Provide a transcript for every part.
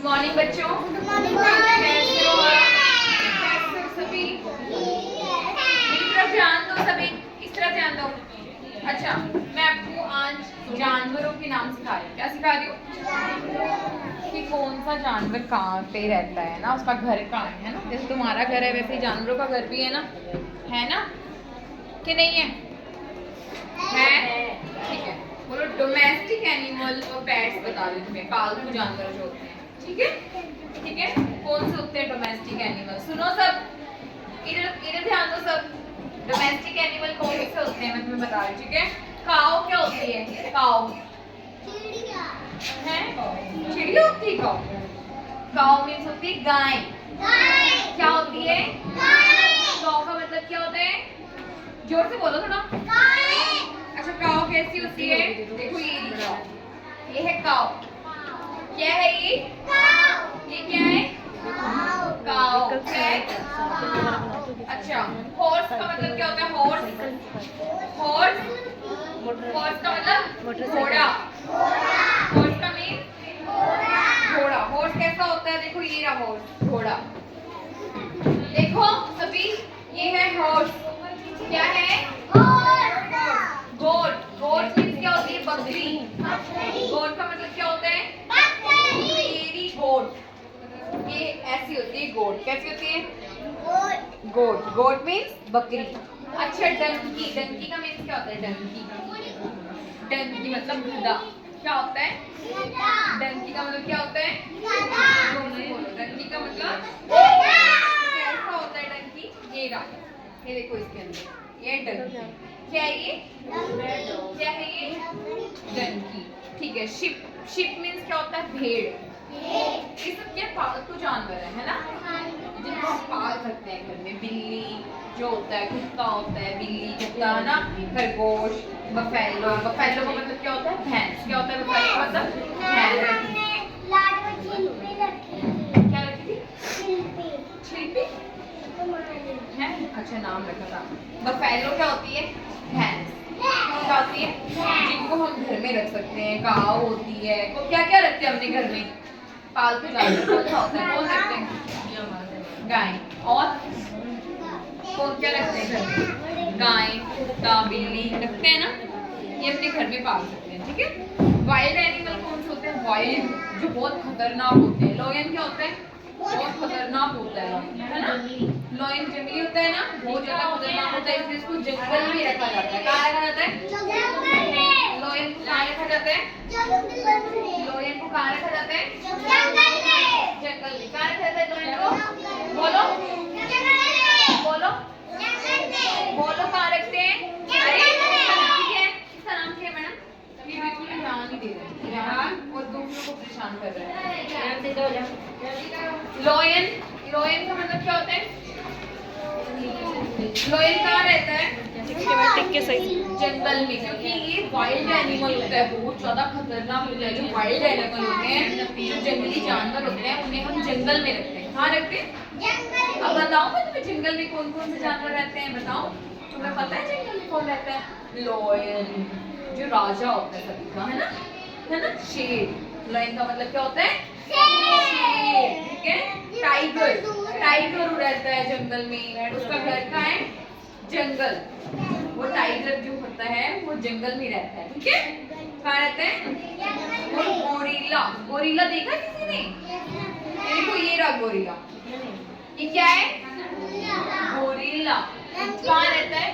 Good morning बच्चों। कैसे हो आप? कैसे हो सभी? मेरी तरफ ध्यान दो सभी, इस तरफ ध्यान दो। अच्छा, मैं आपको आज जानवरों के नाम सिखा रही हूँ। क्या सिखा रही हूँ? कि कौन सा जानवर कहाँ पे रहता है ना, उसका घर कहाँ है ना। जैसे तुम्हारा घर है वैसे ही जानवरों का घर भी है ना कि नहीं है? ठीक है। बोलो डोमेस्टिक एनिमल और पेट्स बता दो तुम्हें, पालतू जानवर जो होते हैं। ठीक है, कौन से होते हैं डोमेस्टिक एनिमल? सुनो सब, इधर ध्यान दो सब। डोमेस्टिक एनिमल कौन से होते हैं मैं तुम्हें बता रही हूँ। ठीक है, काऊ क्या होती है? काऊ चिड़िया है, चिड़िया होती है काऊ। काऊ मीन्स होती है गाय। क्या होती है? काऊ का मतलब क्या होता है? जोर से बोलो थोड़ा। अच्छा, काऊ कैसी होती है? देखो ये है काऊ। क्या है ये? क्या है? काऊ। अच्छा, हॉर्स का मतलब क्या होता है? हॉर्स का मतलब घोड़ा। हॉर्स का मीन घोड़ा। हॉर्स कैसा होता है? देखो ये रहा हॉर्स, घोड़ा। देखो सभी, ये है हॉर्स। क्या है? गोट। गोट मीन्स क्या होती है? बकरी। गोट का मतलब क्या होता है? बकरी। गोट ये ऐसी होती है। गोट कैसी होती है? गोट। गोट मीन्स बकरी। अच्छा, डंकी। डंकी का मीन्स क्या होता है? डंकी मतलब गधा। क्या होता है? डंकी का मतलब क्या होता है? डंकी का मतलब कैसा होता है? डंकी ये रहा, ये देखो इसके अंदर ये डंकी। क्या है ये? क्या है ये? डंकी। ठीक है। शिप मीन्स क्या होता है? भेड़। ये सब क्या पालतू जानवर है ना, जिनको हम पाल सकते हैं घर में। बिल्ली जो होता है, कुत्ता होता है, बिल्ली कुत्ता है ना, खरगोश, बफेलो। बफेलो का मतलब क्या होता है? भैंस। क्या होता है बफेलो का मतलब? भैंस। क्या रखी थी? छिलपी है। अच्छा, नाम रखा था। बफेलो क्या होती है? भैंस। क्या होती है? जिनको हम घर में रख सकते हैं। काऊ होती है। तो क्या क्या रखते हैं अपने घर में? पालतू जानवर कौन सा होता है? कौन रखते हैं? गाय। और कौन क्या रखते हैं घर में? गाय, कुत्ता, बिल्ली रखते हैं ना, ये अपने घर में पाल सकते हैं। ठीक है। वाइल्ड एनिमल कौन से होते हैं? वाइल्ड जो बहुत खतरनाक होते हैं। लॉयन क्या होता है? बहुत खतरनाक होता है लॉयन, है ना। लॉयन जंगली होता है ना, बहुत ज्यादा खतरनाक होता है, इसलिए इसको जंगल में रखा जाता है। कहाँ रखा जाता है? लॉयन को कहाँ रखा जाता है? लॉयन को कहाँ रखा जाता है? जंगल में। कहाँ रखा जाता है लॉयन को? बोलो बोलो बोलो, कहाँ रखते हैं? अरे ठीक है, इसका नाम क्या है मैडम? ये बिल्कुल ध्यान नहीं दे रहे यार, और दूसरों को परेशान कर रहे हैं। लॉयन का मतलब क्या होता है? लॉयन कहाँ रहता है? जंगल में, क्योंकि ये वाइल्ड एनिमल होता है, बहुत ज्यादा खतरनाक होता है। जो वाइल्ड एनिमल होते हैं, जो जंगली जानवर होते हैं, उन्हें हम जंगल में रखते हैं। कहाँ रखते हैं? अब बताओ मैं तुम्हें, जंगल में कौन कौन से जानवर रहते हैं? बताओ, तुम्हें पता है जंगल में कौन रहता है? लॉयन जो राजा होता है सभी का, है ना। शेर। लॉयन का मतलब क्या होता है? शेर। ठीक है। टाइगर रहता है जंगल में, उसका घर कहाँ है? जंगल। वो टाइगर जो होता है वो जंगल में रहता है। ठीक है। कहाँ रहता है? और गोरिल्ला देखा किसी ने? देखो ये रहा गोरिल्ला। ये क्या है? गोरिल्ला। कहाँ रहता है?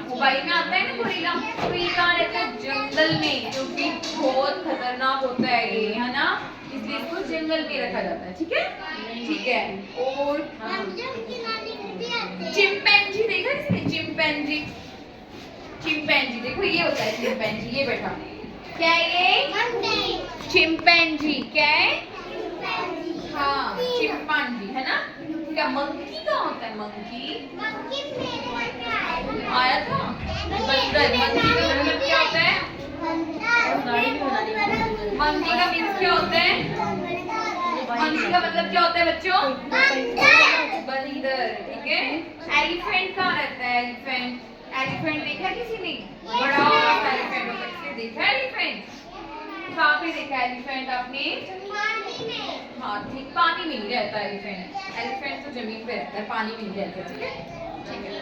मोबाइल में आता है ना गोरिल्ला। तो ये कहाँ रहता है? जंगल में, क्योंकि बहुत खतरनाक होता है ये, है ना, इसलिए इसको जंगल में रखा जाता है। ठीक है। और चिंपैंजी देखा किसी ने? चिंपैंजी देखो, ये होता है चिंपैंजी। ये बैठा, क्या है ये? चिंपैंजी। क्या है? हाँ, चिंपैंजी, है ना। क्या मंकी कहाँ होता है? मंकी आया था। बंदर। मंकी का मतलब क्या होता है? मंकी का मीन्स क्या होता है? मंकी का मतलब क्या होता है बच्चों? बंदर। ठीक है। एलिफेंट कहाँ रहता है? एलिफेंट देखा किसी ने? बड़ा एलिफेंट होता है, किसी ने देखा एलिफेंट? कहाँ पे देखा एलिफेंट आपने? हाथी पानी में नहीं रहता एलिफेंट, एलिफेंट तो जमीन पे रहता है, पानी में नहीं रहता, ठीक है। ठीक है।